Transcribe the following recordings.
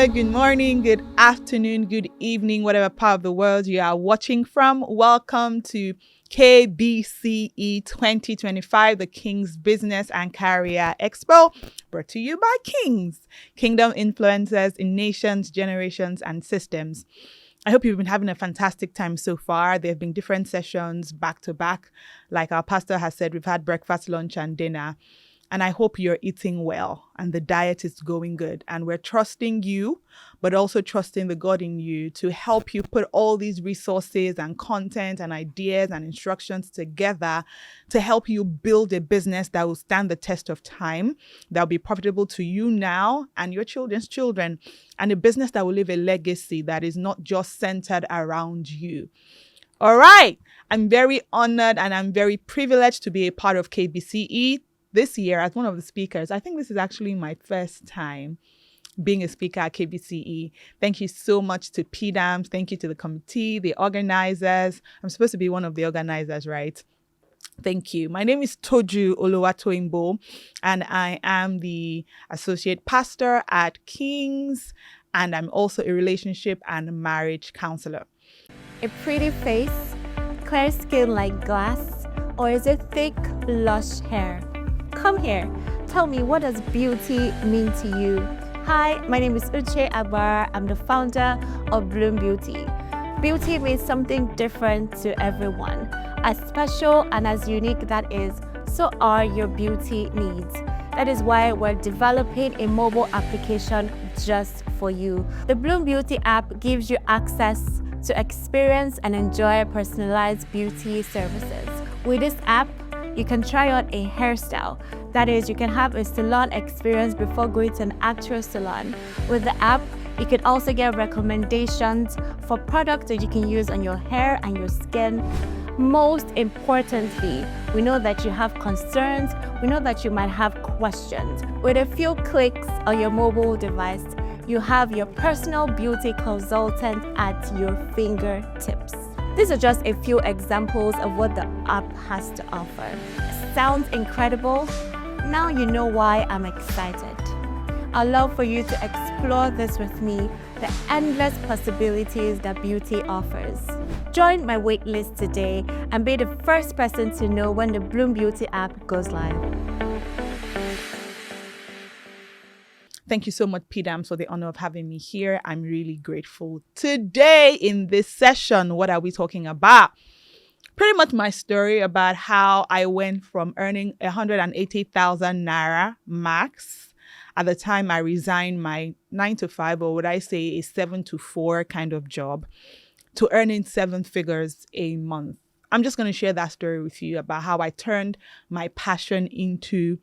good morning, good afternoon, good evening, whatever part of the world you are watching from. Welcome to KBCE 2025, the King's Business and Career Expo, brought to you by Kings, Kingdom Influencers in Nations, Generations, and Systems. I hope you've been having a fantastic time so far. There have been different sessions back to back. Like our pastor has said, we've had breakfast, lunch, and dinner. And I hope you're eating well and the diet is going good. And we're trusting you, but also trusting the God in you to help you put all these resources and content and ideas and instructions together to help you build a business that will stand the test of time, that will be profitable to you now and your children's children, and a business that will leave a legacy that is not just centered around you. All right. I'm very honored and I'm very privileged to be a part of KBCE this year as one of the speakers. I think this is actually my first time being a speaker at KBCE. Thank you so much to PDAMs. Thank you to the committee, the organizers. I'm supposed to be one of the organizers, right? Thank you. My name is Toju Oluwatoyinbo, and I am the associate pastor at Kings, and I'm also a relationship and marriage counselor. A pretty face, clear skin like glass, or is it thick, lush hair? Come here. Tell me, what does beauty mean to you? Hi, my name is Uche Abar. I'm the founder of Bloom Beauty. Beauty means something different to everyone. As special and as unique that is, so are your beauty needs. That is why we're developing a mobile application just for you. The Bloom Beauty app gives you access to experience and enjoy personalized beauty services. With this app, you can try on a hairstyle. That is, you can have a salon experience before going to an actual salon. With the app, you can also get recommendations for products that you can use on your hair and your skin. Most importantly, we know that you have concerns, we know that you might have questions. With a few clicks on your mobile device, you have your personal beauty consultant at your fingertips. These are just a few examples of what the app has to offer. Sounds incredible? Now you know why I'm excited. I'd love for you to explore this with me, the endless possibilities that beauty offers. Join my waitlist today and be the first person to know when the Bloom Beauty app goes live. Thank you so much, PDAMs, for the honor of having me here. I'm really grateful. Today in this session, what are we talking about? Pretty much my story about how I went from earning 180,000 Naira max at the time I resigned my 9-to-5, or would I say a 7-to-4 kind of job, to earning 7 figures a month. I'm just going to share that story with you about how I turned my passion into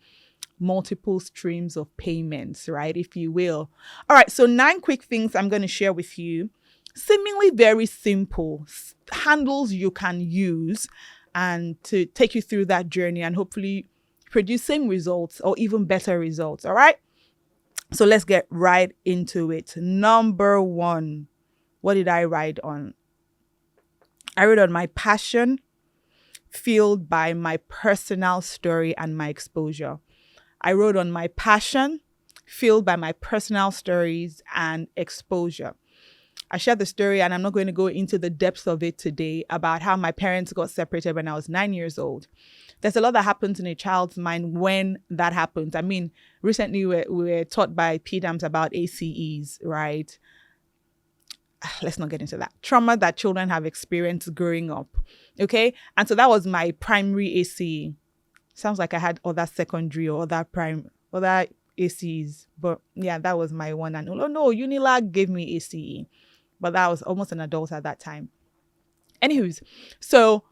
multiple streams of payments, right, if you will. All right, so 9 quick things I'm going to share with you. Seemingly very simple handles you can use and to take you through that journey and hopefully produce same results or even better results. All right, so let's get right into it. Number 1, what did I write on? I wrote on my passion fueled by my personal story and my exposure. I wrote on my passion, fueled by my personal stories and exposure. I shared the story, and I'm not going to go into the depths of it today, about how my parents got separated when I was 9 years old. There's a lot that happens in a child's mind when that happens. I mean, recently we were taught by PDAMs about ACEs, right? Let's not get into that. Trauma that children have experienced growing up, okay? And so that was my primary ACE. Sounds like I had other secondary or other ACEs, but yeah, that was my one. And oh no, Unilag gave me ACE, but that was almost an adult at that time. Anywho's, so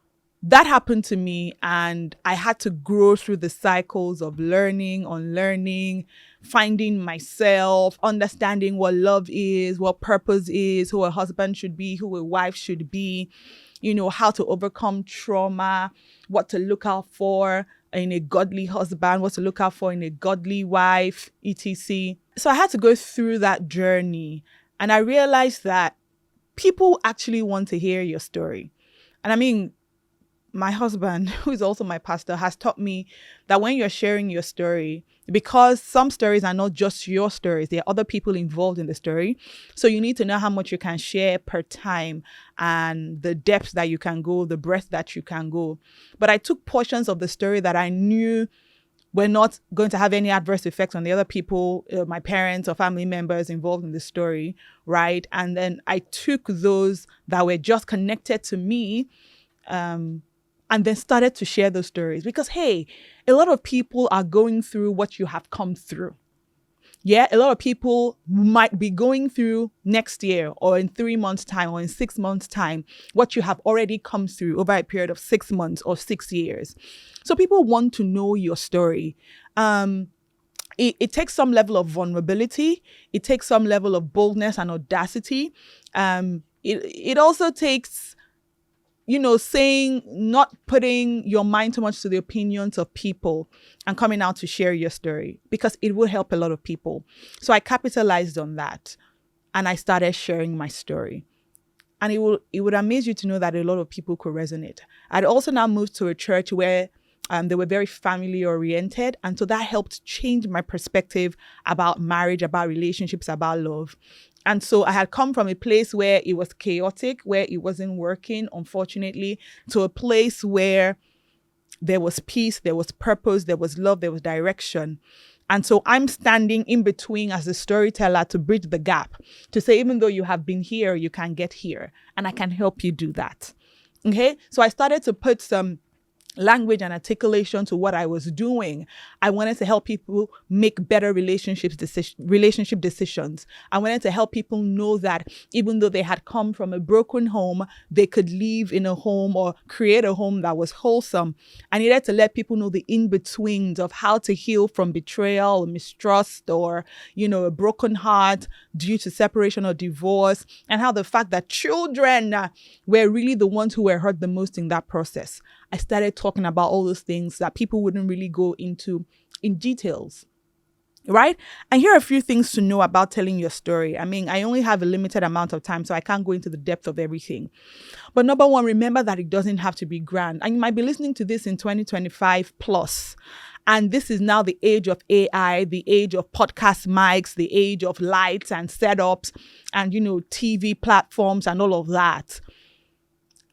that happened to me, and I had to grow through the cycles of learning, unlearning, finding myself, understanding what love is, what purpose is, who a husband should be, who a wife should be, you know, how to overcome trauma, what to look out for in a godly husband, what to look out for in a godly wife, etc. So I had to go through that journey, and I realized that people actually want to hear your story. And I mean, my husband, who is also my pastor, has taught me that when you're sharing your story, because some stories are not just your stories, there are other people involved in the story. So you need to know how much you can share per time and the depth that you can go, the breadth that you can go. But I took portions of the story that I knew were not going to have any adverse effects on the other people, my parents or family members involved in the story, right? And then I took those that were just connected to me, and then started to share those stories because, hey, a lot of people are going through what you have come through. Yeah, a lot of people might be going through next year or in 3 months' time or in 6 months' time what you have already come through over a period of 6 months or 6 years. So people want to know your story. It takes some level of vulnerability. It takes some level of boldness and audacity. It also takes, saying, not putting your mind too much to the opinions of people and coming out to share your story, because it will help a lot of people. So I capitalized on that and I started sharing my story. And it would amaze you to know that a lot of people could resonate. I'd also now moved to a church where they were very family oriented. And so that helped change my perspective about marriage, about relationships, about love. And so I had come from a place where it was chaotic, where it wasn't working, unfortunately, to a place where there was peace, there was purpose, there was love, there was direction. And so I'm standing in between as a storyteller to bridge the gap, to say, even though you have been here, you can get here, and I can help you do that. Okay. So I started to put some language and articulation to what I was doing. I wanted to help people make better relationship decisions. I wanted to help people know that even though they had come from a broken home, they could live in a home or create a home that was wholesome. I needed to let people know the in-betweens of how to heal from betrayal or mistrust or, a broken heart due to separation or divorce, and how the fact that children were really the ones who were hurt the most in that process. I started talking about all those things that people wouldn't really go into in details, right? And here are a few things to know about telling your story. I mean, I only have a limited amount of time, so I can't go into the depth of everything. But number one, remember that it doesn't have to be grand. And you might be listening to this in 2025 plus. And this is now the age of AI, the age of podcast mics, the age of lights and setups and, TV platforms and all of that.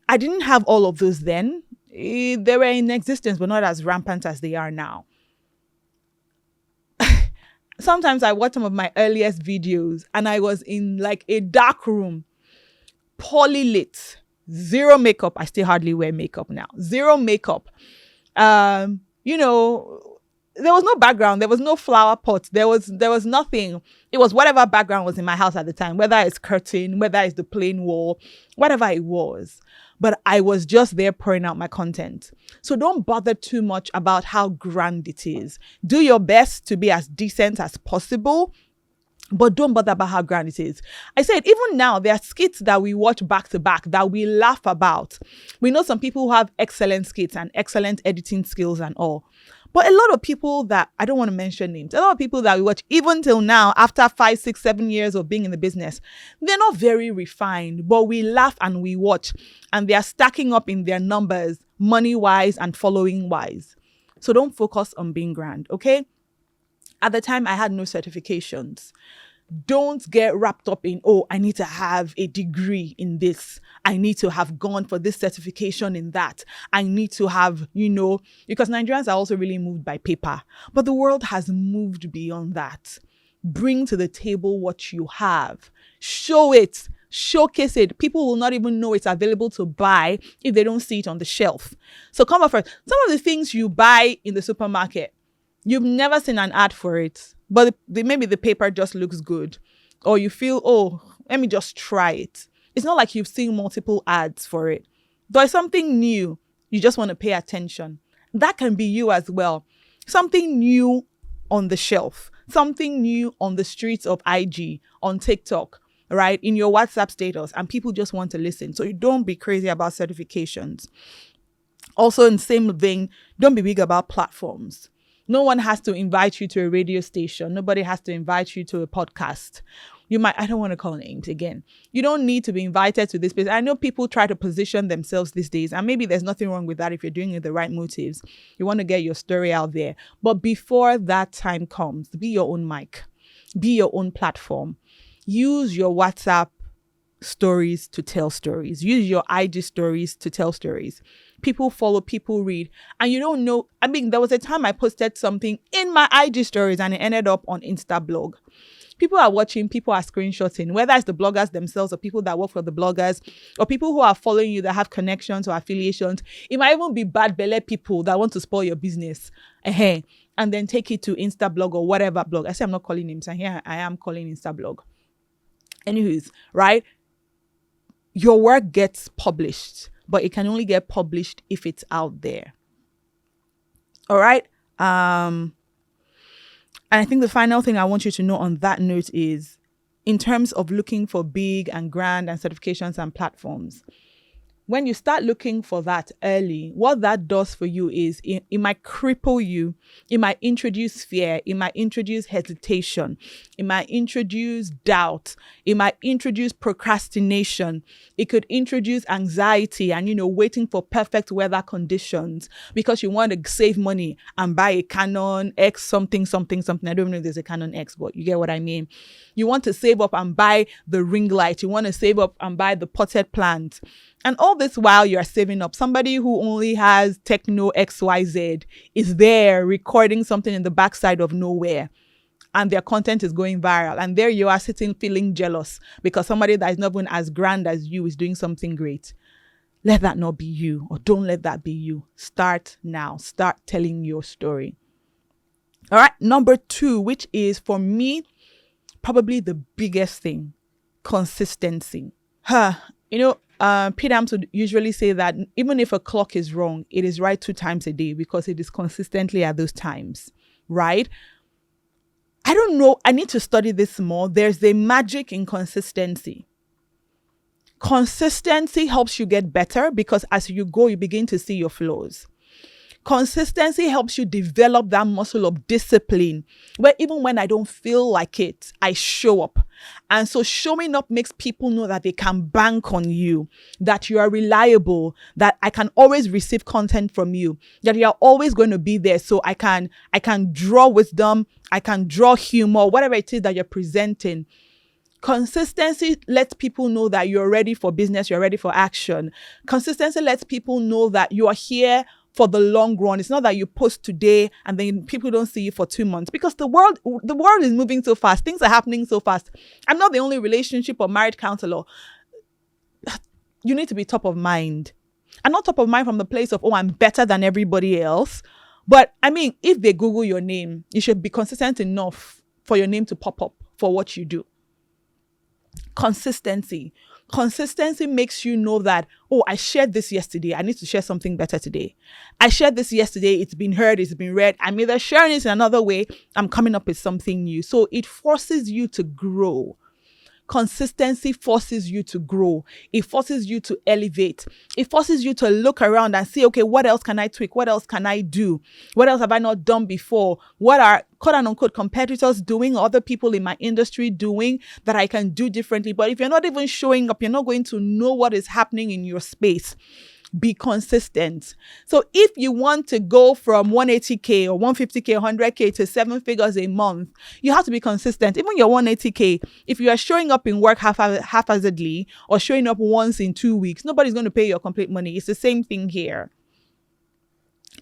I didn't have all of those then. They were in existence, but not as rampant as they are now. Sometimes I watch some of my earliest videos and I was in like a dark room, poorly lit, zero makeup. I still hardly wear makeup now. Zero makeup. There was no background. There was no flower pot. There was nothing. It was whatever background was in my house at the time, whether it's curtain, whether it's the plain wall, whatever it was. But I was just there pouring out my content. So don't bother too much about how grand it is. Do your best to be as decent as possible, but don't bother about how grand it is. I said, even now, there are skits that we watch back to back that we laugh about. We know some people who have excellent skits and excellent editing skills and all. But a lot of people that, I don't want to mention names, a lot of people that we watch even till now, after 5, 6, 7 years of being in the business, they're not very refined, but we laugh and we watch, and they are stacking up in their numbers, money-wise and following-wise. So don't focus on being grand, okay? At the time, I had no certifications. Don't get wrapped up in, I need to have a degree in this. I need to have gone for this certification in that. I need to have, because Nigerians are also really moved by paper. But the world has moved beyond that. Bring to the table what you have. Show it. Showcase it. People will not even know it's available to buy if they don't see it on the shelf. So come up first. Some of the things you buy in the supermarket, you've never seen an ad for it. But maybe the paper just looks good, or you feel, let me just try it. It's not like you've seen multiple ads for it. There's something new. You just want to pay attention. That can be you as well. Something new on the shelf, something new on the streets of IG, on TikTok, right? In your WhatsApp status, and people just want to listen. So you don't be crazy about certifications. Also, in the same vein, don't be big about platforms. No one has to invite you to a radio station. Nobody has to invite you to a podcast. I don't want to call names again. You don't need to be invited to this place. I know people try to position themselves these days, and maybe there's nothing wrong with that if you're doing it with the right motives. You want to get your story out there. But before that time comes, be your own mic, be your own platform. Use your WhatsApp stories to tell stories. Use your IG stories to tell stories. People follow, people read. And you don't know. I mean, there was a time I posted something in my IG stories and it ended up on Insta blog. People are watching, people are screenshotting, whether it's the bloggers themselves or people that work for the bloggers or people who are following you that have connections or affiliations. It might even be bad belly people that want to spoil your business. And then take it to Insta blog or whatever blog. I say I'm not calling names, and here I am calling Insta blog. Anyways, right? Your work gets published, but it can only get published if it's out there. All right? And I think the final thing I want you to know on that note is, in terms of looking for big and grand and certifications and platforms, when you start looking for that early, what that does for you is it might cripple you. It might introduce fear. It might introduce hesitation. It might introduce doubt. It might introduce procrastination. It could introduce anxiety and, waiting for perfect weather conditions because you want to save money and buy a Canon X something. I don't know if there's a Canon X, but you get what I mean. You want to save up and buy the ring light. You want to save up and buy the potted plant. And all this while you're saving up, somebody who only has Techno XYZ is there recording something in the backside of nowhere, and their content is going viral. And there you are sitting feeling jealous because somebody that is not even as grand as you is doing something great. Let that not be you, or don't let that be you. Start now. Start telling your story. All right. Number 2, which is for me, probably the biggest thing, consistency. P-Dams would usually say that even if a clock is wrong, it is right 2 times a day because it is consistently at those times, right? I don't know. I need to study this more. There's a magic in consistency. Consistency helps you get better because as you go, you begin to see your flaws. Consistency helps you develop that muscle of discipline where even when I don't feel like it, I show up. And so showing up makes people know that they can bank on you, that you are reliable, that I can always receive content from you, that you are always going to be there. So I can draw wisdom, I can draw humor, whatever it is that you're presenting. Consistency lets people know that you're ready for business, you're ready for action. Consistency lets people know that you are here for the long run. It's not that you post today and then people don't see you for 2 months because the world is moving so fast. Things are happening so fast. I'm not the only relationship or marriage counselor. You need to be top of mind. And not top of mind from the place of, I'm better than everybody else. But I mean, if they Google your name, you should be consistent enough for your name to pop up for what you do. Consistency makes you know that, I shared this yesterday. I need to share something better today. I shared this yesterday. It's been heard. It's been read. I'm either sharing it in another way. I'm coming up with something new. So it forces you to grow. Consistency forces you to grow. It forces you to elevate. It forces you to look around and see, okay, what else can I tweak? What else can I do? What else have I not done before? What are quote unquote competitors doing, other people in my industry doing that I can do differently? But if you're not even showing up, you're not going to know what is happening in your space. Be consistent. So if you want to go from 180K or 150K, 100K to 7 figures a month, you have to be consistent. Even your 180K, if you are showing up in work haphazardly or showing up once in 2 weeks, nobody's going to pay your complete money. It's the same thing here.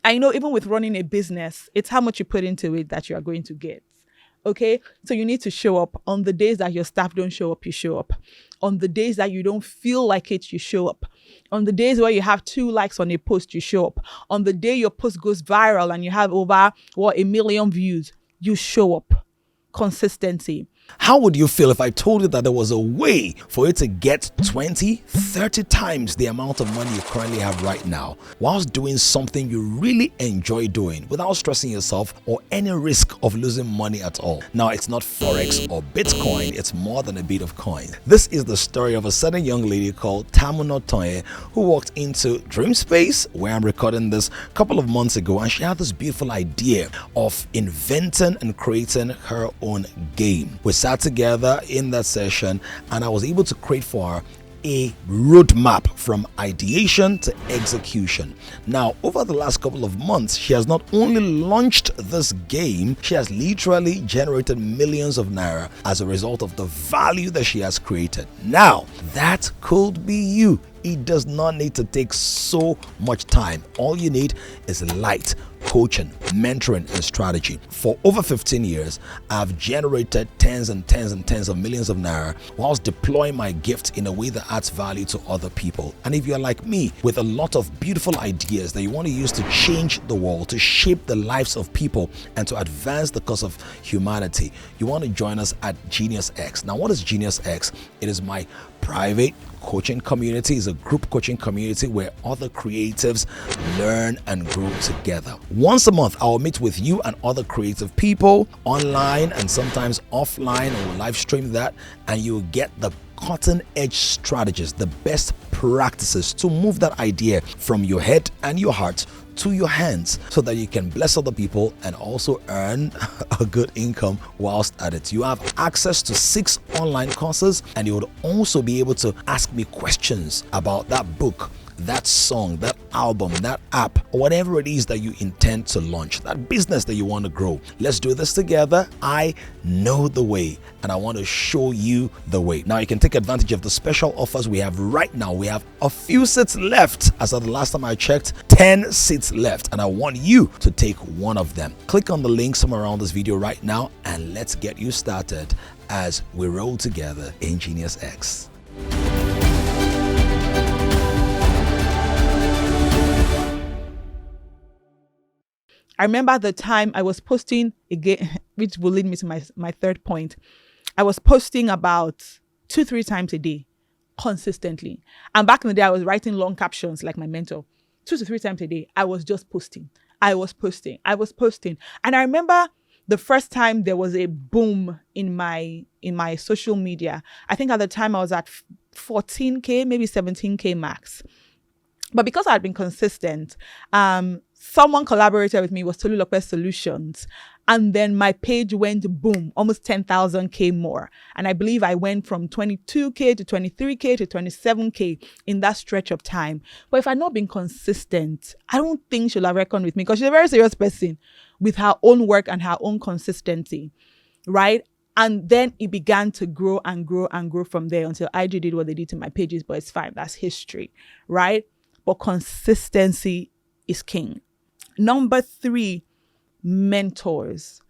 I know even with running a business, it's how much you put into it that you are going to get. Okay, so you need to show up. On the days that your staff don't show up, you show up. On the days that you don't feel like it, you show up. On the days where you have 2 likes on a post, you show up. On the day your post goes viral and you have over 1 million views, you show up. Consistency. How would you feel if I told you that there was a way for you to get 20, 30 times the amount of money you currently have right now, whilst doing something you really enjoy doing without stressing yourself or any risk of losing money at all? Now, it's not Forex or Bitcoin, it's more than a bit of coin. This is the story of a certain young lady called Tamuno Toye who walked into Dream Space, where I'm recording this a couple of months ago, and she had this beautiful idea of inventing and creating her own game with sat together in that session, and I was able to create for her a roadmap from ideation to execution. Now, over the last couple of months, she has not only launched this game, she has literally generated millions of naira as a result of the value that she has created. Now, that could be you. It does not need to take so much time. All you need is light, coaching, mentoring, and strategy. For over 15 years, I've generated tens and tens and tens of millions of naira whilst deploying my gift in a way that adds value to other people. And if you're like me, with a lot of beautiful ideas that you want to use to change the world, to shape the lives of people, and to advance the cause of humanity, you want to join us at Genius X. Now, what is Genius X? It is my private coaching community. Is a group coaching community where other creatives learn and grow together. Once a month, I will meet with you and other creative people online and sometimes offline, or will live stream that, and you'll get the cutting edge strategies, the best practices to move that idea from your head and your heart to your hands, so that you can bless other people and also earn a good income whilst at it. You have access to 6 online courses, and you would also be able to ask me questions about that book, that song, that album, that app, or whatever it is that you intend to launch, that business that you want to grow. Let's do this together. I know the way, and I want to show you the way. Now, you can take advantage of the special offers we have right now. We have a few seats left. As of the last time I checked, 10 seats left, and I want you to take one of them. Click on the link somewhere around this video right now, and let's get you started as we roll together in Genius X. I remember the time I was posting again, which will lead me to my third point. I was posting about 2-3 times a day, consistently. And back in the day, I was writing long captions like my mentor. 2 to 3 times a day, I was just posting. I was posting. And I remember the first time there was a boom in my social media. I think at the time I was at 14K, maybe 17K max. But because I had been consistent, someone collaborated with me, was Tolulope Solutions. And then my page went boom, almost 10,000K more. And I believe I went from 22K to 23K to 27K in that stretch of time. But if I'd not been consistent, I don't think she'll have reckoned with me, because she's a very serious person with her own work and her own consistency, right? And then it began to grow and grow and grow from there until IG did what they did to my pages, but it's fine. That's history, right? But consistency is king. Number 3, mentors.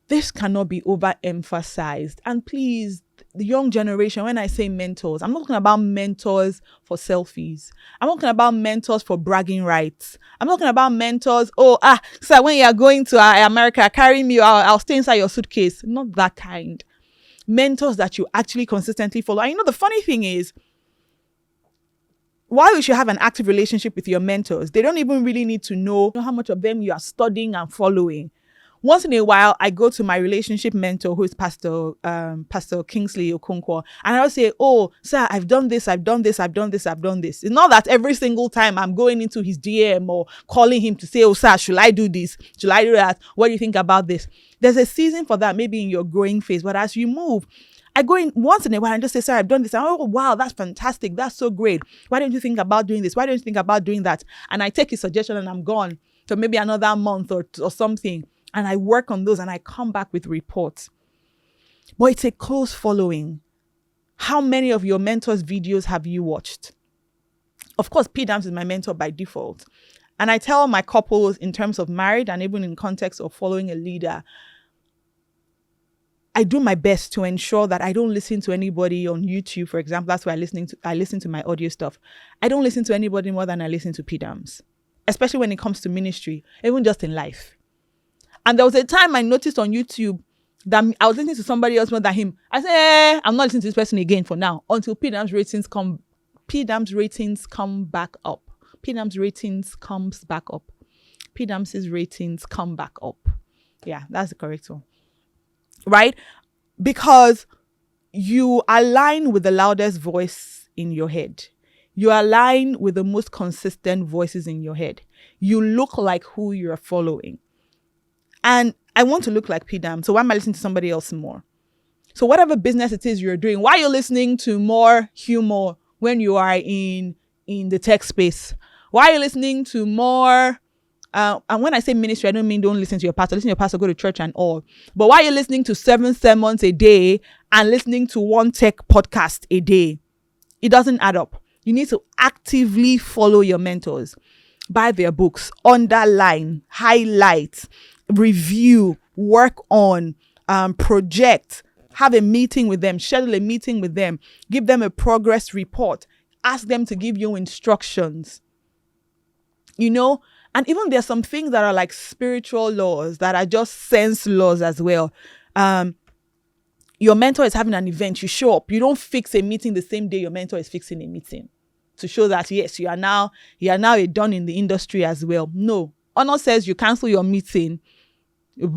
This cannot be overemphasized. And please, the young generation, when I say mentors, I'm not talking about mentors for selfies. I'm not talking about mentors for bragging rights. I'm not talking about mentors, so when you're going to America, carry me, I'll stay inside your suitcase. Not that kind. Mentors that you actually consistently follow. And the funny thing is, while you should have an active relationship with your mentors, they don't even really need to know how much of them you are studying and following. Once in a while, I go to my relationship mentor, who is Pastor Kingsley Okonkwo, and I'll say, sir, I've done this. It's not that every single time I'm going into his DM or calling him to say, sir, should I do this? Should I do that? What do you think about this? There's a season for that, maybe in your growing phase, but as you move, I go in once in a while and just say, sir, I've done this. Wow, that's fantastic. That's so great. Why don't you think about doing this? Why don't you think about doing that? And I take his suggestion and I'm gone for maybe another month or something. And I work on those and I come back with reports. But it's a close following. How many of your mentor's videos have you watched? Of course, P. Dams is my mentor by default. And I tell my couples, in terms of marriage and even in context of following a leader, I do my best to ensure that I don't listen to anybody on YouTube, for example. That's why I listen to my audio stuff. I don't listen to anybody more than I listen to P. Dams, especially when it comes to ministry, even just in life. And there was a time I noticed on YouTube that I was listening to somebody else more than him. I said, I'm not listening to this person again for now, until P. Dams ratings come back up. P. Dams ratings comes back up. P. Dams' ratings come back up. Yeah, that's the correct one. Right? Because you align with the loudest voice in your head. You align with the most consistent voices in your head. You look like who you're following. And I want to look like P. Dam, so why am I listening to somebody else more? So whatever business it is you're doing, why are you listening to more humor when you are in the tech space? Why are you listening to more and when I say ministry, I don't mean don't listen to your pastor. Listen to your pastor, go to church and all. But why are you listening to 7 sermons a day and listening to 1 tech podcast a day? It doesn't add up. You need to actively follow your mentors. Buy their books, underline, highlight, review, work on, project, have a meeting with them, schedule a meeting with them, give them a progress report, ask them to give you instructions. And even there's some things that are like spiritual laws that are just sense laws as well. Your mentor is having an event, you show up. You don't fix a meeting the same day your mentor is fixing a meeting to show that, yes, you are now a don in the industry as well. No. Honor says you cancel your meeting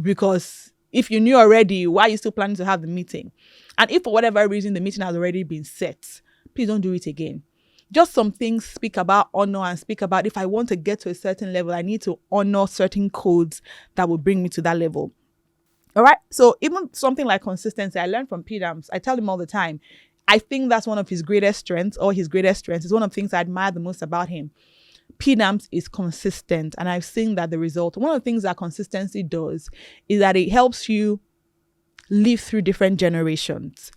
because if you knew already, why are you still planning to have the meeting? And if for whatever reason the meeting has already been set, please don't do it again. Just some things speak about honor and speak about if I want to get to a certain level, I need to honor certain codes that will bring me to that level. All right. So even something like consistency, I learned from P-Dams. I tell him all the time. I think that's one of his greatest strengths, or his greatest strengths. It's one of the things I admire the most about him. P-Dams is consistent. And I've seen that the result, one of the things that consistency does is that it helps you live through different generations.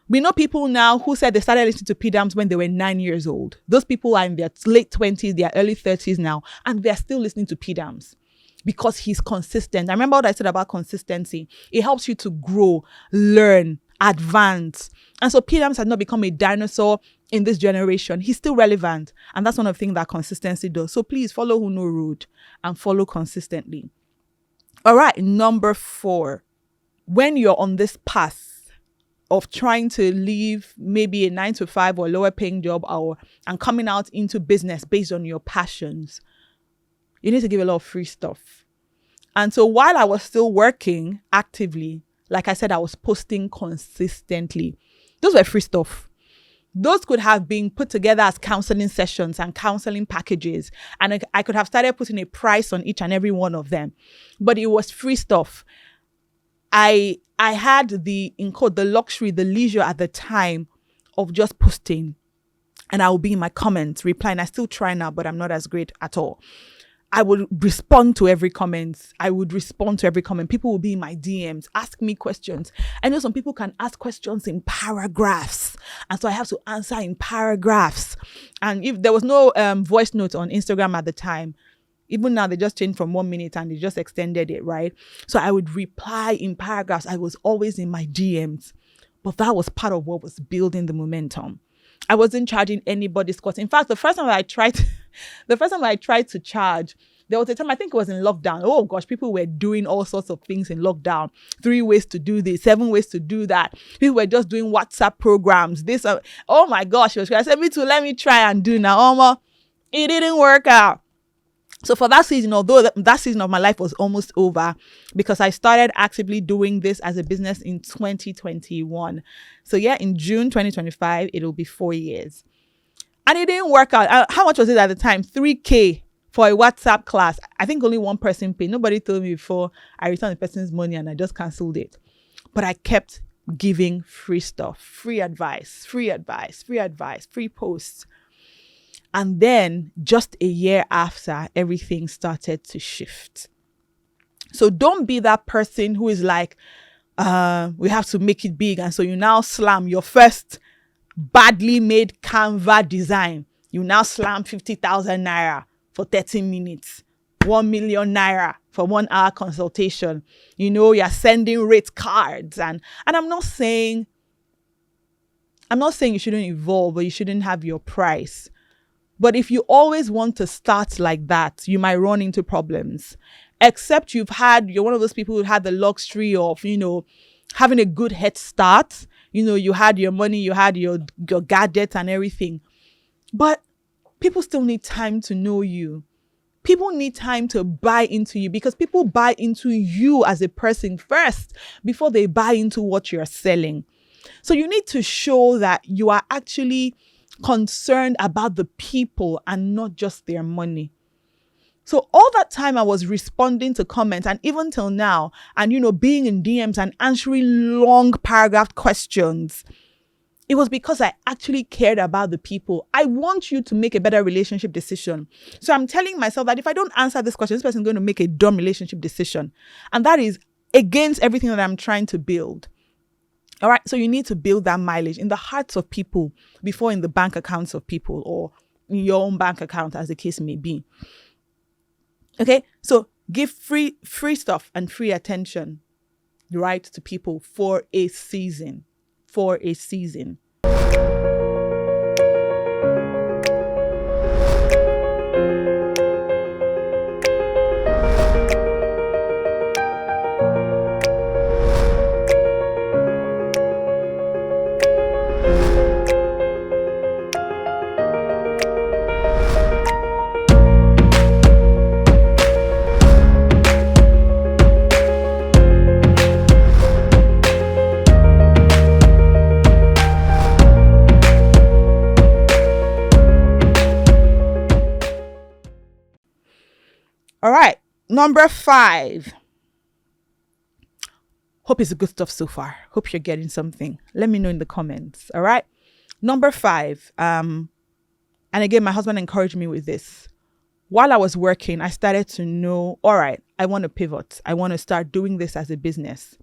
We know people now who said they started listening to P-Dams when they were 9 years old. Those people are in their late 20s, their early 30s now, and they're still listening to P-Dams because he's consistent. I remember what I said about consistency. It helps you to grow, learn, advance. And so P-Dams has not become a dinosaur in this generation. He's still relevant. And that's one of the things that consistency does. So please follow Who Know Road and follow consistently. All right, number 4. When you're on this path of trying to leave maybe a 9-to-5 or lower paying job and coming out into business based on your passions, you need to give a lot of free stuff. And so while I was still working actively, like I said, I was posting consistently. Those were free stuff. Those could have been put together as counseling sessions and counseling packages. And I could have started putting a price on each and every one of them. But it was free stuff. I had the luxury, the leisure at the time of just posting. And I will be in my comments replying. I still try now, but I'm not as great at all. I would respond to every comment. People will be in my DMs, ask me questions. I know some people can ask questions in paragraphs. And so I have to answer in paragraphs. And if there was no voice note on Instagram at the time, even now they just changed from 1 minute and they just extended it, right? So I would reply in paragraphs. I was always in my DMs. But that was part of what was building the momentum. I wasn't charging anybody's cost. In fact, the first time I tried to charge, there was a time, I think it was in lockdown. Oh gosh, people were doing all sorts of things in lockdown. 3 ways to do this, 7 ways to do that. People were just doing WhatsApp programs. Oh my gosh, I said, me too, let me try and do now. It didn't work out. So for that season, although that season of my life was almost over, because I started actively doing this as a business in 2021. So yeah, in June 2025, it'll be 4 years. And it didn't work out. How much was it at the time? $3,000 for a WhatsApp class. I think only one person paid. Nobody told me before I returned the person's money and I just canceled it. But I kept giving free stuff, free advice, free posts. And then just a year after, everything started to shift. So don't be that person who is like, we have to make it big. And so you now slam your first badly made Canva design. You now slam 50,000 naira for 30 minutes, 1 million naira for 1 hour consultation. You're sending rate cards. And I'm not saying you shouldn't evolve or you shouldn't have your price. But if you always want to start like that, you might run into problems. Except you're one of those people who had the luxury of, having a good head start. You had your money, you had your gadgets and everything. But people still need time to know you. People need time to buy into you because people buy into you as a person first before they buy into what you're selling. So you need to show that you are actually concerned about the people and not just their money. So all that time I was responding to comments, and even till now, and being in DMs and answering long paragraph questions, it was because I actually cared about the people. I want you to make a better relationship decision. So I'm telling myself that if I don't answer this question, this person is going to make a dumb relationship decision. And that is against everything that I'm trying to build. All right. So you need to build that mileage in the hearts of people before in the bank accounts of people, or in your own bank account, as the case may be. Okay. So give free stuff and free attention, right, to people for a season. For a season. All right. Number 5. Hope it's good stuff so far. Hope you're getting something. Let me know in the comments. All right. Number 5. And again, my husband encouraged me with this. While I was working, I started to know, all right, I want to pivot. I want to start doing this as a business.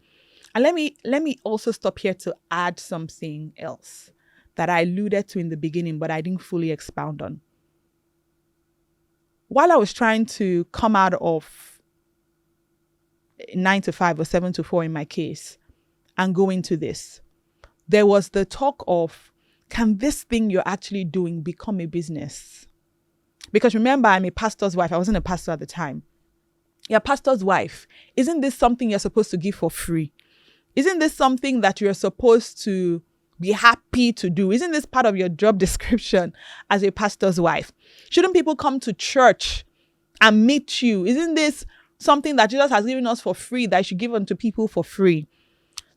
And let me also stop here to add something else that I alluded to in the beginning, but I didn't fully expound on. While I was trying to come out of 9 to 5 or 7 to 4 in my case and go into this, there was the talk of, can this thing you're actually doing become a business? Because remember, I'm a pastor's wife. I wasn't a pastor at the time. You're a pastor's wife. Isn't this something you're supposed to give for free? Isn't this something that you're supposed to be happy to do? Isn't this part of your job description as a pastor's wife? Shouldn't people come to church and meet you? Isn't this something that Jesus has given us for free that I should give unto people for free?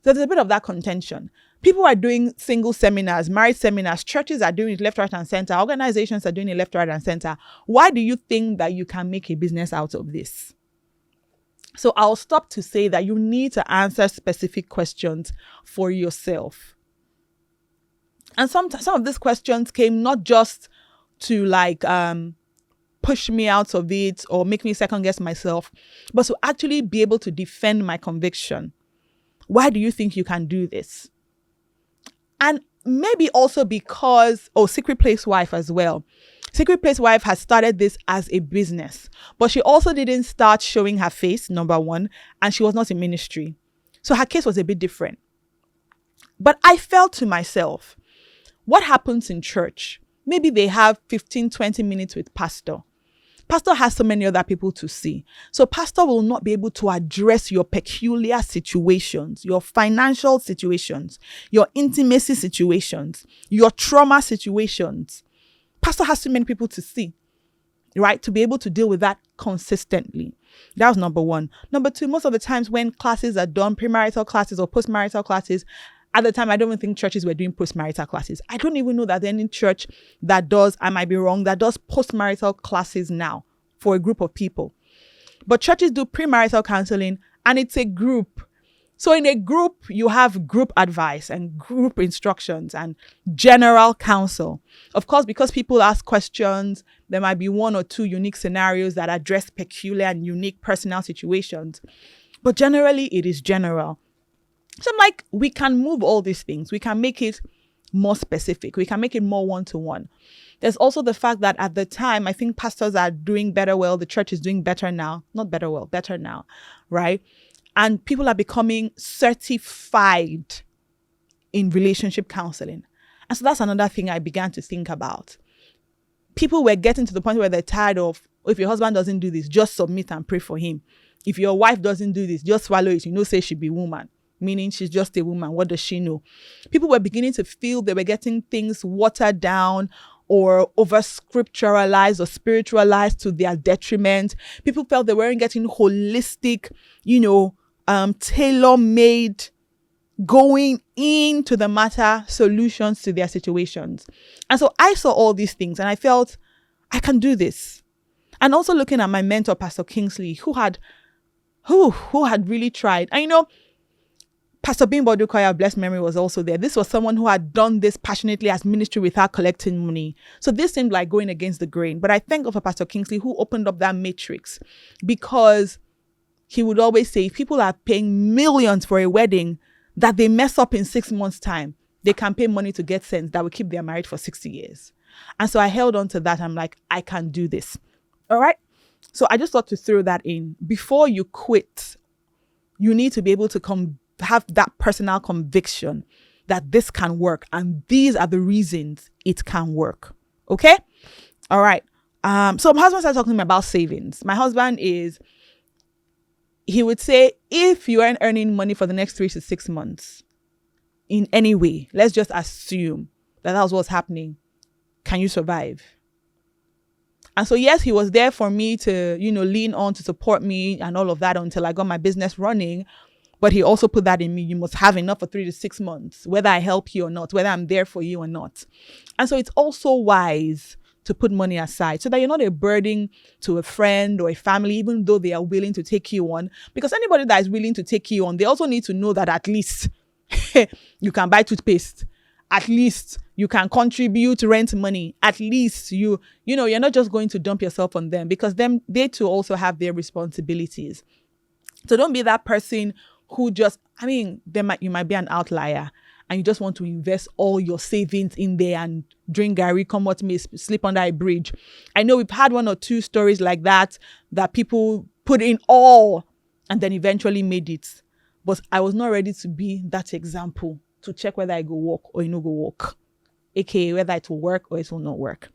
So there's a bit of that contention. People are doing single seminars, married seminars, churches are doing it left, right, and center. Organizations are doing it left, right, and center. Why do you think that you can make a business out of this? So I'll stop to say that you need to answer specific questions for yourself. And some of these questions came not just to push me out of it or make me second guess myself, but to actually be able to defend my conviction. Why do you think you can do this? And maybe also because, Secret Place Wife as well. Secret Place Wife has started this as a business, but she also didn't start showing her face, number one, and she was not in ministry. So her case was a bit different. But I felt to myself, what happens in church? Maybe they have 15, 20 minutes with pastor. Pastor has so many other people to see. So pastor will not be able to address your peculiar situations, your financial situations, your intimacy situations, your trauma situations. Pastor has too many people to see, right? To be able to deal with that consistently. That was number 1. Number 2, most of the times when classes are done, premarital classes or postmarital classes, at the time, I don't even think churches were doing postmarital classes. I don't even know that any church that does, I might be wrong, that does postmarital classes now for a group of people. But churches do premarital counseling, and it's a group. So in a group, you have group advice and group instructions and general counsel. Of course, because people ask questions, there might be 1 or 2 unique scenarios that address peculiar and unique personal situations. But generally, it is general. So I'm like, we can move all these things. We can make it more specific. We can make it more one-to-one. There's also the fact that at the time, I think pastors are doing better well. The church is doing better now. Not better well, better now, right? And people are becoming certified in relationship counseling. And so that's another thing I began to think about. People were getting to the point where they're tired of, if your husband doesn't do this, just submit and pray for him. If your wife doesn't do this, just swallow it. Say she be woman. Meaning she's just a woman. What does she know? People were beginning to feel they were getting things watered down or over scripturalized or spiritualized to their detriment. People felt they weren't getting holistic, tailor-made, going into the matter solutions to their situations. And so I saw all these things and I felt, I can do this. And also looking at my mentor, Pastor Kingsley, who had really tried. And Pastor Bimbo Dukoya, blessed memory, was also there. This was someone who had done this passionately as ministry without collecting money. So this seemed like going against the grain. But I thank God for Pastor Kingsley, who opened up that matrix, because he would always say, if people are paying millions for a wedding that they mess up in 6 months' time, they can pay money to get sense that will keep their marriage for 60 years. And so I held on to that. I'm like, I can do this. All right. So I just thought to throw that in. Before you quit, you need to be able to have that personal conviction that this can work. And these are the reasons it can work. Okay. All right. So my husband started talking to me about savings. My husband he would say, if you aren't earning money for the next 3 to 6 months in any way, let's just assume that was what's happening. Can you survive? And so, yes, he was there for me to, lean on, to support me and all of that until I got my business running. But he also put that in me. You must have enough for 3 to 6 months, whether I help you or not, whether I'm there for you or not. And so it's also wise to put money aside so that you're not a burden to a friend or a family, even though they are willing to take you on. Because anybody that is willing to take you on, they also need to know that at least you can buy toothpaste. At least you can contribute rent money. At least you're not just going to dump yourself on them, because they too also have their responsibilities. So don't be that person who you might be an outlier and you just want to invest all your savings in there and drink Gary, come what may, sleep under a bridge. I know we've had 1 or 2 stories like that people put in all and then eventually made it. But I was not ready to be that example to check whether I go walk or you no go walk, aka whether it will work or it will not work.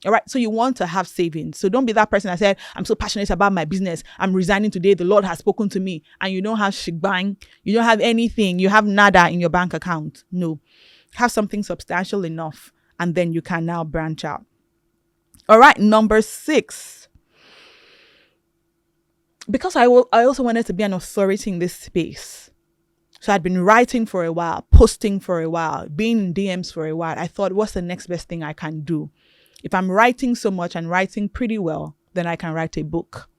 All right. So you want to have savings. So don't be that person that said, I'm so passionate about my business. I'm resigning today. The Lord has spoken to me. And you don't have shebang. You don't have anything. You have nada in your bank account. No. Have something substantial enough. And then you can now branch out. All right. Number 6. Because I also wanted to be an authority in this space. So I'd been writing for a while, posting for a while, being in DMs for a while. I thought, what's the next best thing I can do? If I'm writing so much and writing pretty well, then I can write a book.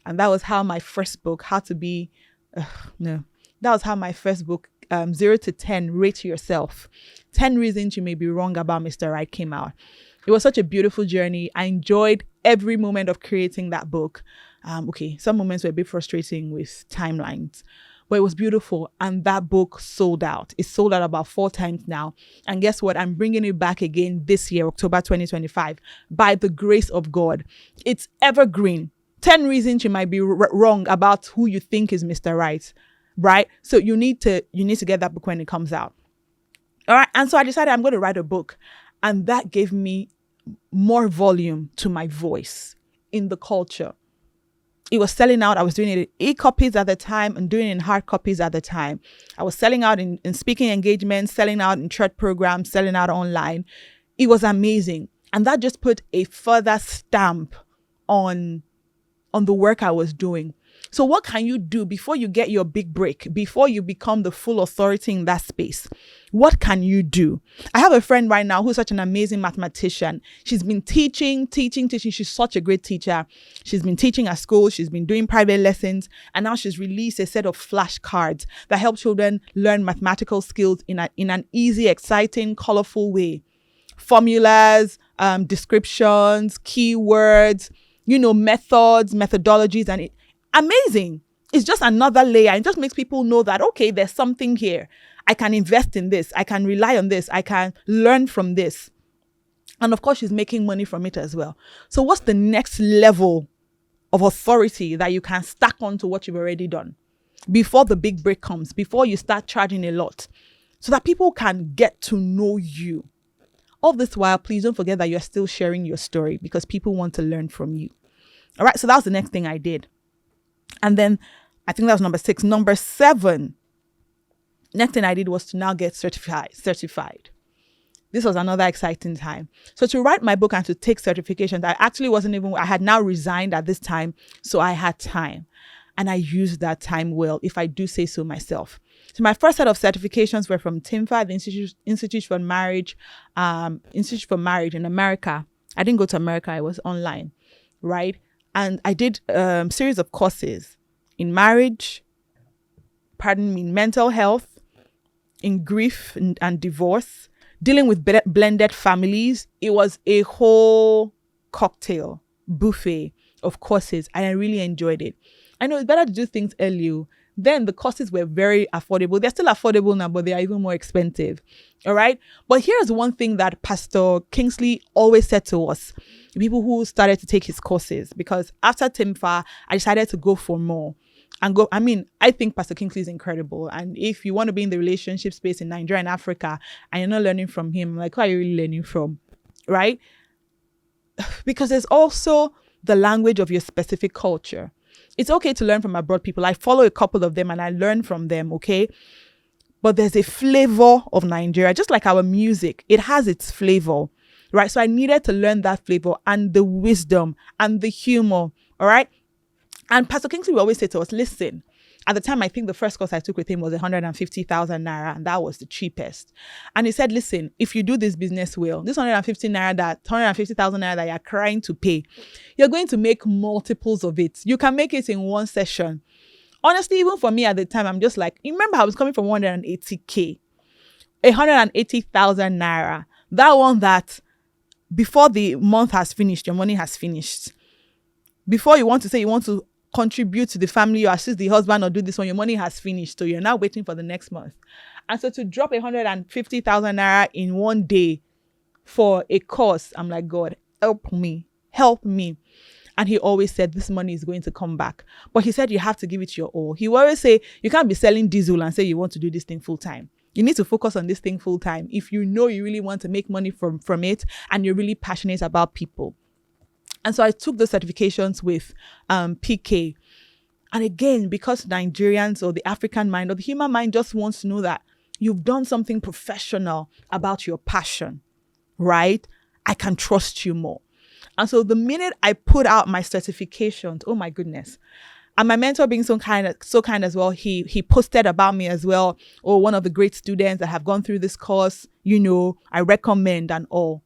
And that was how my first book, that was how my first book, 0 to 10, Rate Yourself. 10 Reasons You May Be Wrong About Mr. Right came out. It was such a beautiful journey. I enjoyed every moment of creating that book. Some moments were a bit frustrating with timelines, but it was beautiful. And that book sold out. It sold out about 4 times now. And guess what? I'm bringing it back again this year, October 2025, by the grace of God. It's evergreen. 10 reasons you might be wrong about who you think is Mr. Right. Right? So you need to get that book when it comes out. All right. And so I decided I'm going to write a book. And that gave me more volume to my voice in the culture. It was selling out. I was doing it in e-copies at the time and doing it in hard copies at the time. I was selling out in speaking engagements, selling out in church programs, selling out online. It was amazing. And that just put a further stamp on the work I was doing. So what can you do before you get your big break, before you become the full authority in that space? What can you do? I have a friend right now who's such an amazing mathematician. She's been teaching. She's such a great teacher. She's been teaching at school. She's been doing private lessons. And now she's released a set of flashcards that help children learn mathematical skills in an easy, exciting, colorful way. Formulas, descriptions, keywords, methods, methodologies, and amazing. It's just another layer. It just makes people know that, okay, there's something here. I can invest in this. I can rely on this. I can learn from this. And of course, she's making money from it as well. So what's the next level of authority that you can stack onto what you've already done before the big break comes, before you start charging a lot, so that people can get to know you? All this while, please don't forget that you're still sharing your story, because people want to learn from you. All right. So that was the next thing I did. And then I think that was number 6. Number 7, next thing I did was to now get certified. This was another exciting time. So to write my book and to take certifications, I had now resigned at this time. So I had time, and I used that time well, if I do say so myself. So my first set of certifications were from TIMFA, the Institute for Marriage in America. I didn't go to America. I was online, right? And I did a series of courses in marriage, in mental health, in grief and divorce, dealing with blended families. It was a whole cocktail buffet of courses, and I really enjoyed it. I know it's better to do things early. Then the courses were very affordable. They're still affordable now, but they are even more expensive. All right. But here's one thing that Pastor Kingsley always said to us, people who started to take his courses, because after Timfa, I decided to go for more. I think Pastor Kingsley is incredible. And if you want to be in the relationship space in Nigeria and Africa and you're not learning from him, like, who are you really learning from? Right? Because there's also the language of your specific culture. It's okay to learn from abroad people. I follow a couple of them and I learn from them, okay? But there's a flavor of Nigeria, just like our music. It has its flavor, right? So I needed to learn that flavor and the wisdom and the humor, all right? And Pastor Kingsley will always say to us, listen, at the time, I think the first course I took with him was 150,000 naira, and that was the cheapest. And he said, listen, if you do this business well, this 150,000 naira that you're trying to pay, you're going to make multiples of it. You can make it in one session. Honestly, even for me at the time, I'm just like, you remember I was coming from 180K, 180,000 naira. That one that before the month has finished, your money has finished. Before you want to say you want to contribute to the family or assist the husband or do this one, your money has finished. So you're now waiting for the next month. And so to drop 150,000 naira in one day for a course, I'm like, God, help me. And he always said, this money is going to come back. But he said, you have to give it your all. He will always say, you can't be selling diesel and say you want to do this thing full time. You need to focus on this thing full time. If you know you really want to make money from it and you're really passionate about people. And so I took the certifications with PK. And again, because Nigerians or the African mind or the human mind just wants to know that you've done something professional about your passion, right? I can trust you more. And so the minute I put out my certifications, oh my goodness. And my mentor being so kind as well, he posted about me as well. Oh, one of the great students that have gone through this course, I recommend and all.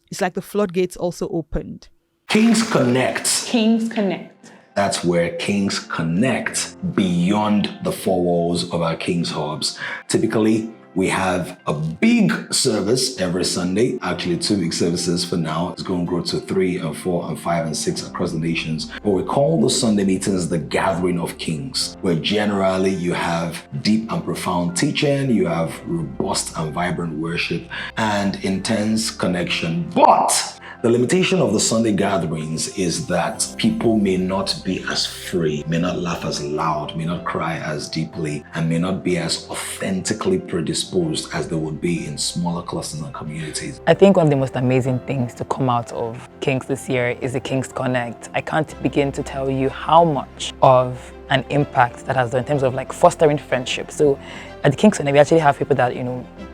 It's like the floodgates also opened. Kings Connect. Kings Connect. That's where Kings connect beyond the four walls of our Kings Hubs. Typically, we have a big service every Sunday, actually 2 big services for now. It's going to grow to 3 and 4 and 5 and 6 across the nations. But we call those Sunday meetings the Gathering of Kings, where generally you have deep and profound teaching, you have robust and vibrant worship, and intense connection. But the limitation of the Sunday gatherings is that people may not be as free, may not laugh as loud, may not cry as deeply, and may not be as authentically predisposed as they would be in smaller clusters and communities. I think one of the most amazing things to come out of Kings this year is the Kings Connect. I can't begin to tell you how much of an impact that has done in terms of like fostering friendship. So at the Kings Connect, we actually have people that,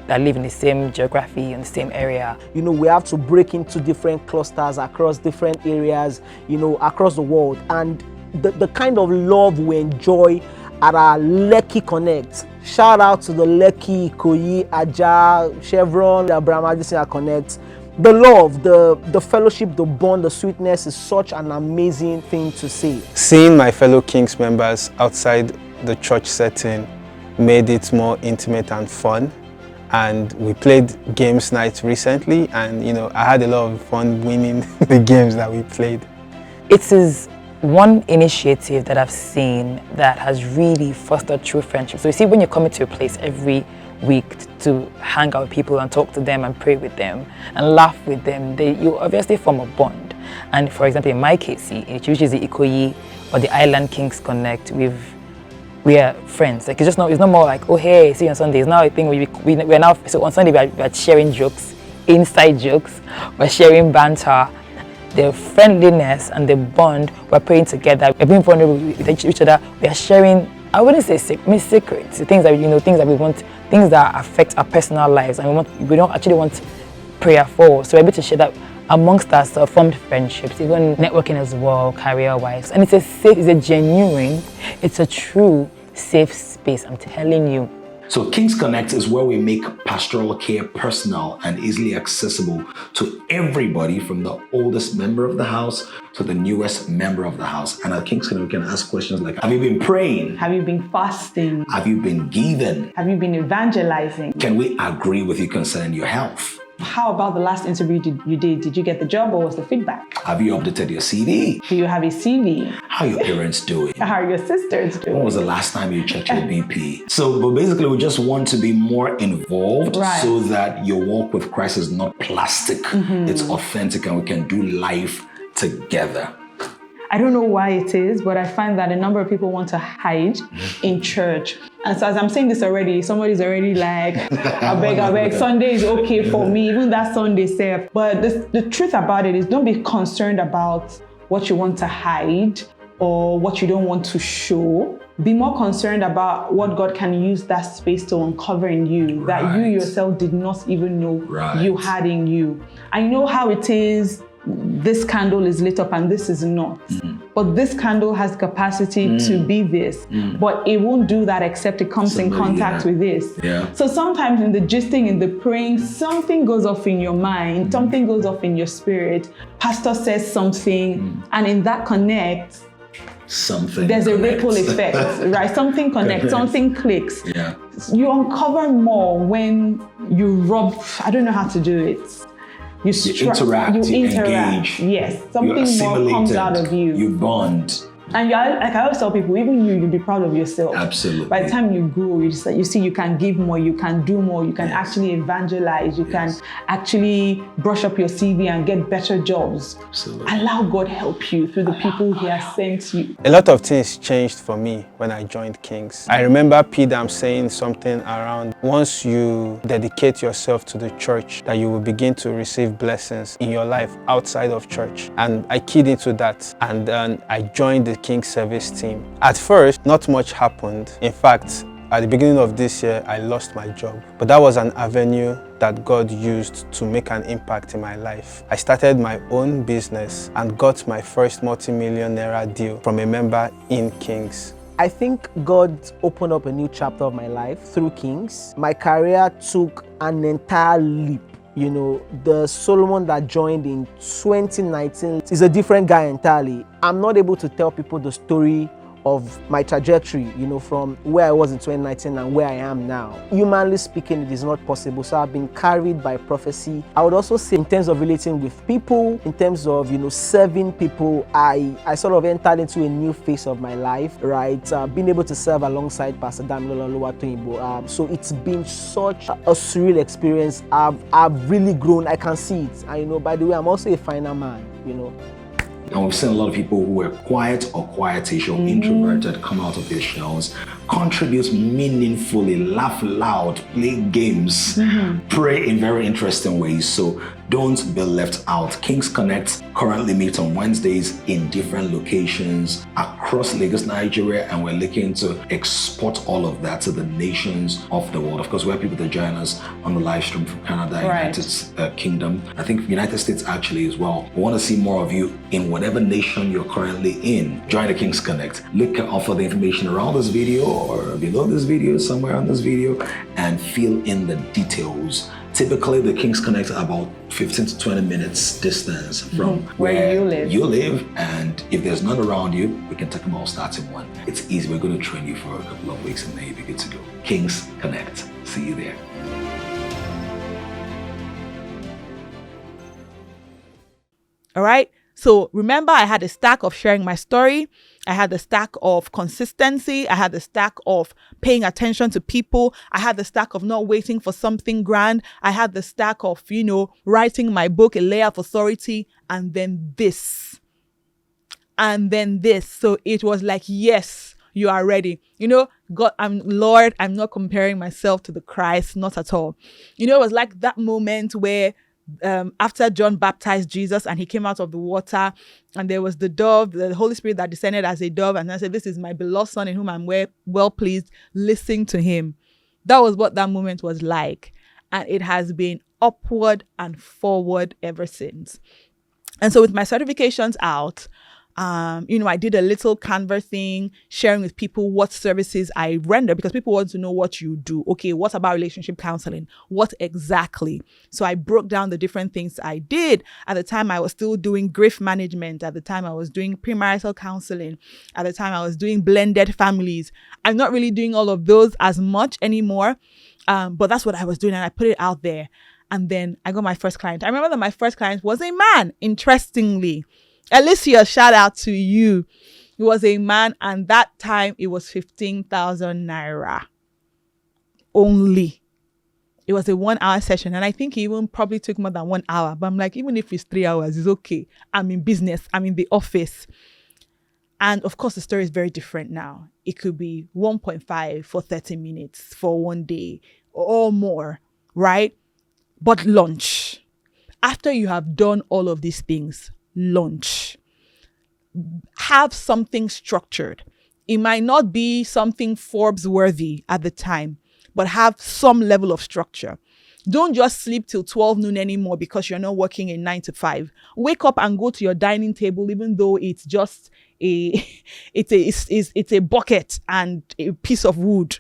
that live in the same geography, in the same area. We have to break into different clusters across different areas, across the world. And the kind of love we enjoy at our Lekki Connect. Shout out to the Lekki, Ikoyi, Aja, Chevron, Abraham Adesina Connect. The love, the fellowship, the bond, the sweetness is such an amazing thing to see. Seeing my fellow Kings members outside the church setting made it more intimate and fun. And we played games night recently, and I had a lot of fun winning the games that we played. It is one initiative that I've seen that has really fostered true friendship. So you see, when you're coming to a place every week to hang out with people and talk to them and pray with them and laugh with them, you obviously form a bond. And for example, in my case, which is the Ikoyi or the Island Kings Connect, we are friends. Like it's not more like, oh hey, see you on Sunday. It's now a thing where we're now, so on Sunday we're sharing jokes, inside jokes, we're sharing banter, the friendliness and the bond, we're praying together, we're being vulnerable with each other, we are sharing, I wouldn't say secrets, things that things that we want, things that affect our personal lives, and we don't actually want prayer for. So we're able to share that amongst us, formed friendships, even networking as well, career-wise. And it's a genuine, it's a true safe space, I'm telling you. So King's Connect is where we make pastoral care personal and easily accessible to everybody, from the oldest member of the house to the newest member of the house. And at King's Connect, we can ask questions like, have you been praying? Have you been fasting? Have you been giving? Have you been evangelizing? Can we agree with you concerning your health? How about the last interview you did? Did you get the job, or was the feedback? Have you updated your CV? Do you have a CV? How are your parents doing? How are your sisters doing? When was the last time you checked your BP? So, but basically, we just want to be more involved, Right. so that your walk with Christ is not plastic. It's authentic, and we can do life together. I don't know why it is, but I find that a number of people want to hide in church. And so as I'm saying this already, somebody's already like, I beg, Sunday is okay for me, even that Sunday self. But the truth about it is, don't be concerned about what you want to hide or what you don't want to show. Be more concerned about what God can use that space to uncover in you, that you Right. yourself did not even know Right. you had in you. I know how it is. This candle is lit up and this is not. But this candle has capacity to be this. But it won't do that except it comes in contact with this. Yeah. So sometimes in the gisting, in the praying, something goes off in your mind, something goes off in your spirit. Pastor says something, and in that connect, Something. there's a connects. ripple effect, right? Something connects, something clicks. Yeah. You uncover more when you rub, I don't know how to do it. You interact, you engage. Yes, something You're more comes assimilated. out of you. You bond. And like I always tell people, even you'll be proud of yourself. Absolutely. By the time you grow, you see you can give more, you can do more, you can actually evangelize, you can actually brush up your CV and get better jobs. Absolutely. Allow God help you through the people He has sent you. A lot of things changed for me when I joined Kings. I remember P-Dam saying something around, once you dedicate yourself to the church, that you will begin to receive blessings in your life outside of church. And I keyed into that, and then I joined the King's service team. At first, not much happened. In fact, at the beginning of this year, I lost my job. But that was an avenue that God used to make an impact in my life. I started my own business and got my first multi-million naira deal from a member in Kings. I think God opened up a new chapter of my life through Kings. My career took an entire leap. You know, the Solomon that joined in 2019 is a different guy entirely. I'm not able to tell people the story of my trajectory, you know, from where I was in 2019 and where I am now. Humanly speaking, it is not possible. So I've been carried by prophecy. I would also say in terms of relating with people, in terms of, you know, serving people, I sort of entered into a new phase of my life, right? Being able to serve alongside Pastor Damilola Oluwatoyinbo. So it's been such a surreal experience. I've really grown. I can see it. And, you know, by the way, I'm also a final man, you know. And we've seen a lot of people who were quiet or quietish or introverted come out of their shells, contribute meaningfully, laugh loud, play games, pray in very interesting ways. So don't be left out. Kings Connect currently meet on Wednesdays in different locations across Lagos, Nigeria, and we're looking to export all of that to the nations of the world. Of course, we have people that join us on the live stream from Canada, Right. United Kingdom, I think United States actually as well. We want to see more of you in whatever nation you're currently in. Join the Kings Connect. Look out for the information around this video or below this video, somewhere on this video, and fill in the details. Typically, the Kings Connect are about 15 to 20 minutes distance from Where you live. And if there's none around you, we can talk about starting one. It's easy. We're going to train you for a couple of weeks and then you'll be good to go. Kings Connect. See you there. All right. So remember, I had a stack of sharing my story. I had the stack of consistency. I had the stack of paying attention to people. I had the stack of not waiting for something grand. I had the stack of, writing my book, A Layer of Authority, and then this. And then this. So it was like, yes, you are ready. God, Lord, I'm not comparing myself to the Christ, not at all. It was like that moment where after John baptized Jesus and he came out of the water and there was the dove, the Holy Spirit that descended as a dove, and I said, this is my beloved son in whom I'm well pleased, listen to him. That was what that moment was like, and it has been upward and forward ever since. And so with my certifications out, I did a little Canva thing, sharing with people what services I render, because people want to know what you do. Okay, what about relationship counseling? What exactly? So I broke down the different things I did. At the time, I was still doing grief management. At the time, I was doing premarital counseling. At the time, I was doing blended families. I'm not really doing all of those as much anymore, but that's what I was doing, and I put it out there. And then I got my first client. I remember that my first client was a man, interestingly. Alicia, shout out to you. He was a man, and that time it was 15,000 naira only. It was a 1 hour session, and I think he even probably took more than 1 hour. But I'm like, even if it's 3 hours, it's okay. I'm in business. I'm in the office. And of course, the story is very different now. It could be 1.5 for 30 minutes for one day or more, right? But launch. After you have done all of these things, launch. Have something structured. It might not be something Forbes worthy at the time, but have some level of structure. Don't just sleep till 12 noon anymore because you're not working a 9 to 5. Wake up and go to your dining table, even though it's just it's a bucket and a piece of wood.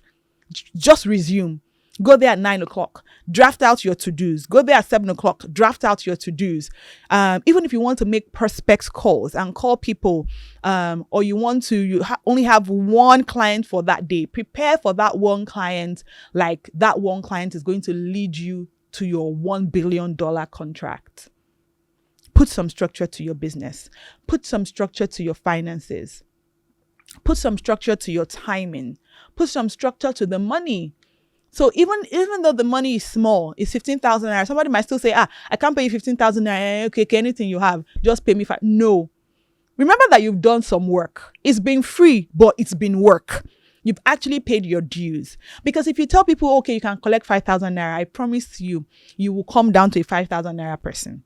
Just resume. Go there at 9 o'clock. Draft out your to-dos. Go there at 7 o'clock. Draft out your to-dos. Even if you want to make prospects calls and call people, or you want to only have one client for that day, prepare for that one client. Like that one client is going to lead you to your $1 billion contract. Put some structure to your business. Put some structure to your finances. Put some structure to your timing. Put some structure to the money. So even though the money is small, it's 15,000 naira. Somebody might still say, I can't pay you 15,000 naira. Okay, anything you have, just pay me 5. No. Remember that you've done some work. It's been free, but it's been work. You've actually paid your dues. Because if you tell people, okay, you can collect 5,000 naira, I promise you, you will come down to a 5,000 naira person.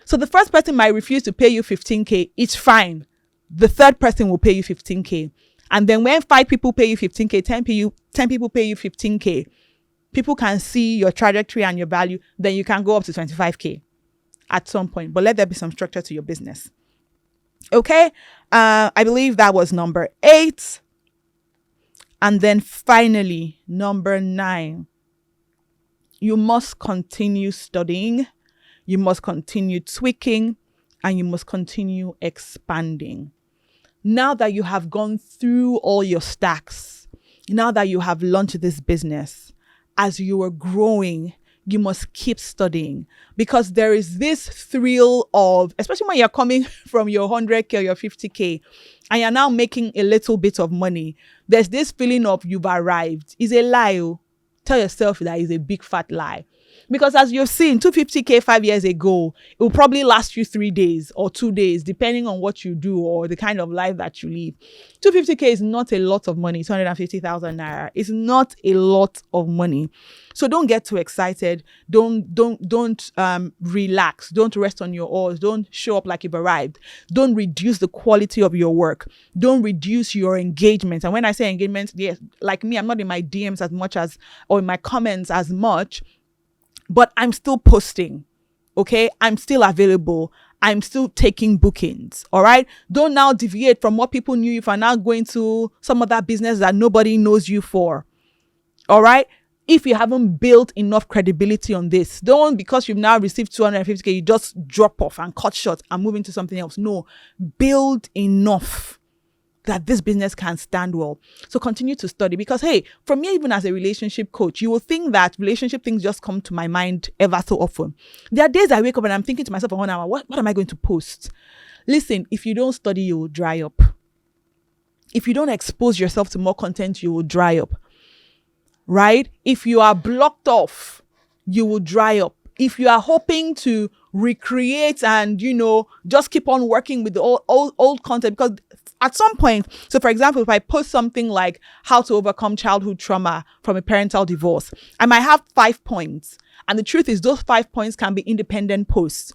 So the first person might refuse to pay you 15K. It's fine. The third person will pay you 15K. And then when 5 people pay you 15K, 10 people pay you 15K, people can see your trajectory and your value, then you can go up to 25K at some point. But let there be some structure to your business. Okay? I believe that was number 8. And then finally, number 9. You must continue studying. You must continue tweaking. And you must continue expanding. Now that you have gone through all your stacks, now that you have launched this business, as you are growing, you must keep studying, because there is this thrill of, especially when you're coming from your 100K or your 50K and you're now making a little bit of money, there's this feeling of you've arrived. It's a lie. Tell yourself that is a big fat lie. Because as you've seen, 250K 5 years ago, it will probably last you 3 days or 2 days, depending on what you do or the kind of life that you live. 250K is not a lot of money. 250,000 naira. It's not a lot of money. So don't get too excited. Don't relax. Don't rest on your oars. Don't show up like you've arrived. Don't reduce the quality of your work. Don't reduce your engagement. And when I say engagement, yes, like me, I'm not in my DMs as much as, or in my comments as much, but I'm still posting, okay? I'm still available. I'm still taking bookings, all right? Don't now deviate from what people knew you for, now going to some other business that nobody knows you for, all right? If you haven't built enough credibility on this, don't, because you've now received 250K, you just drop off and cut short and move into something else. No, build enough that this business can stand well. So continue to study, because, hey, for me, even as a relationship coach, you will think that relationship things just come to my mind ever so often. There are days I wake up and I'm thinking to myself for 1 hour, what am I going to post? Listen, if you don't study, you will dry up. If you don't expose yourself to more content, you will dry up, right? If you are blocked off, you will dry up. If you are hoping to recreate and, just keep on working with the old content, because at some point, so for example, if I post something like how to overcome childhood trauma from a parental divorce, I might have 5 points. And the truth is those 5 points can be independent posts.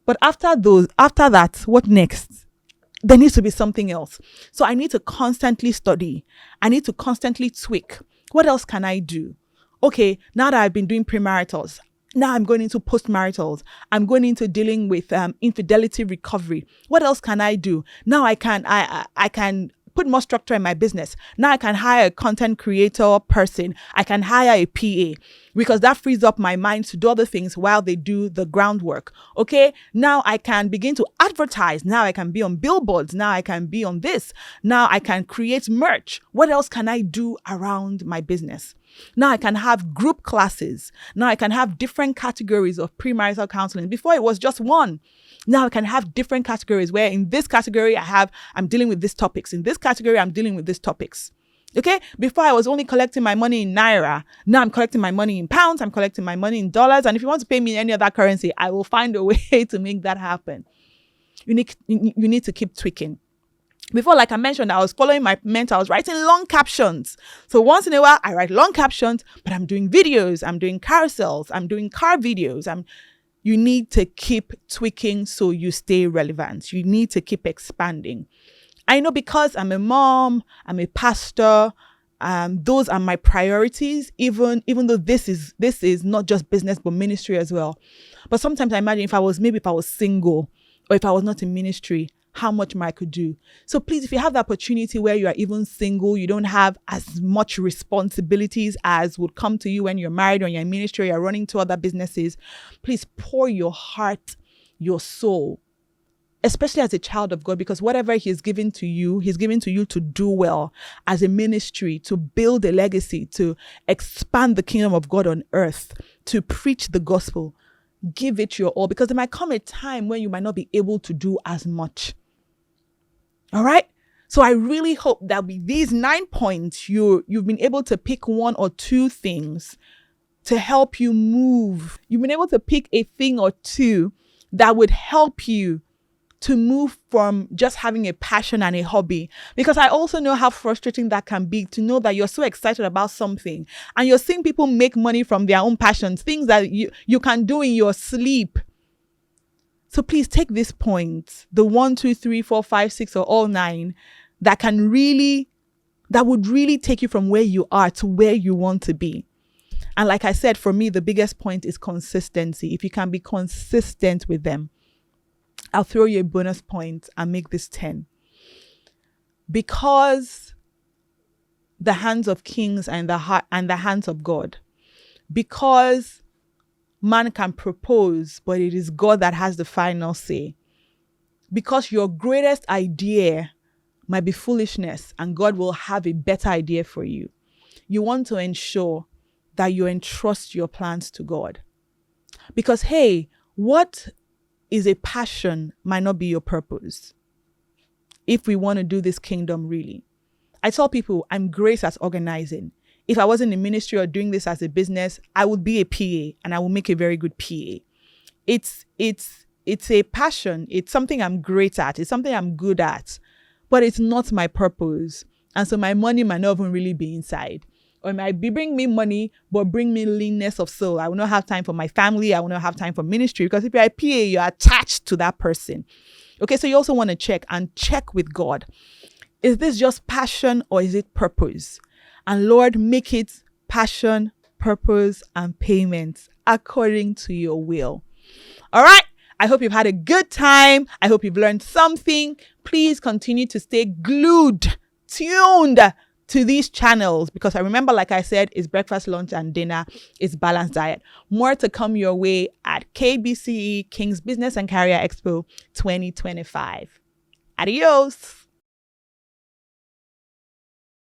But after that, what next? There needs to be something else. So I need to constantly study. I need to constantly tweak. What else can I do? Okay, now that I've been doing premaritals, Now I'm going into postmaritals. I'm going into dealing with infidelity recovery. What else can I do? Now I can put more structure in my business. Now I can hire a content creator person. I can hire a PA because that frees up my mind to do other things while they do the groundwork. Okay. Now I can begin to advertise. Now I can be on billboards. Now I can be on this. Now I can create merch. What else can I do around my business? Now I can have group classes. Now I can have different categories of premarital counseling. Before it was just one. Now I can have different categories where in this category I'm dealing with these topics. In this category, I'm dealing with these topics. Okay. Before I was only collecting my money in Naira. Now I'm collecting my money in pounds. I'm collecting my money in dollars. And if you want to pay me in any other currency, I will find a way to make that happen. You need to keep tweaking. Before, like I mentioned, I was following my mentor. I was writing long captions. So once in a while, I write long captions, but I'm doing videos. I'm doing carousels. I'm doing car videos. You need to keep tweaking so you stay relevant. You need to keep expanding. I know because I'm a mom, I'm a pastor, those are my priorities, even though this is not just business, but ministry as well. But sometimes I imagine if I was single or if I was not in ministry, how much more I could do. So please, if you have the opportunity where you are even single, you don't have as much responsibilities as would come to you when you're married or you're in ministry, you're running two other businesses, please pour your heart, your soul, especially as a child of God, because whatever he's given to you to do well as a ministry, to build a legacy, to expand the kingdom of God on earth, to preach the gospel. Give it your all, because there might come a time when you might not be able to do as much. All right. So I really hope that with these 9 points, you've been able to pick one or two things to help you move. You've been able to pick a thing or two that would help you to move from just having a passion and a hobby. Because I also know how frustrating that can be, to know that you're so excited about something and you're seeing people make money from their own passions, things that you can do in your sleep. So please take this point, the 1, 2, 3, 4, 5, 6, or all 9, that would really take you from where you are to where you want to be. And like I said, for me, the biggest point is consistency. If you can be consistent with them, I'll throw you a bonus point and make this 10. Because the hands of kings and the hands of God. Because man can propose, but it is God that has the final say. Because your greatest idea might be foolishness and God will have a better idea for you. You want to ensure that you entrust your plans to God. Because, hey, what is a passion might not be your purpose. If we want to do this kingdom really. I tell people I'm great at organizing. If I wasn't in ministry or doing this as a business, I would be a PA and I will make a very good PA. It's a passion. It's something I'm great at. It's something I'm good at, but it's not my purpose. And so my money might not even really be inside. Or it might be bring me money, but bring me leanness of soul. I will not have time for my family. I will not have time for ministry, because if you're a PA, you're attached to that person. Okay, so you also want to check with God. Is this just passion or is it purpose? And Lord, make it passion, purpose, and payment according to your will. All right. I hope you've had a good time. I hope you've learned something. Please continue to stay tuned to these channels, because I remember, like I said, it's breakfast, lunch, and dinner. It's balanced diet. More to come your way at KBCE, King's Business and Career Expo 2025. Adios.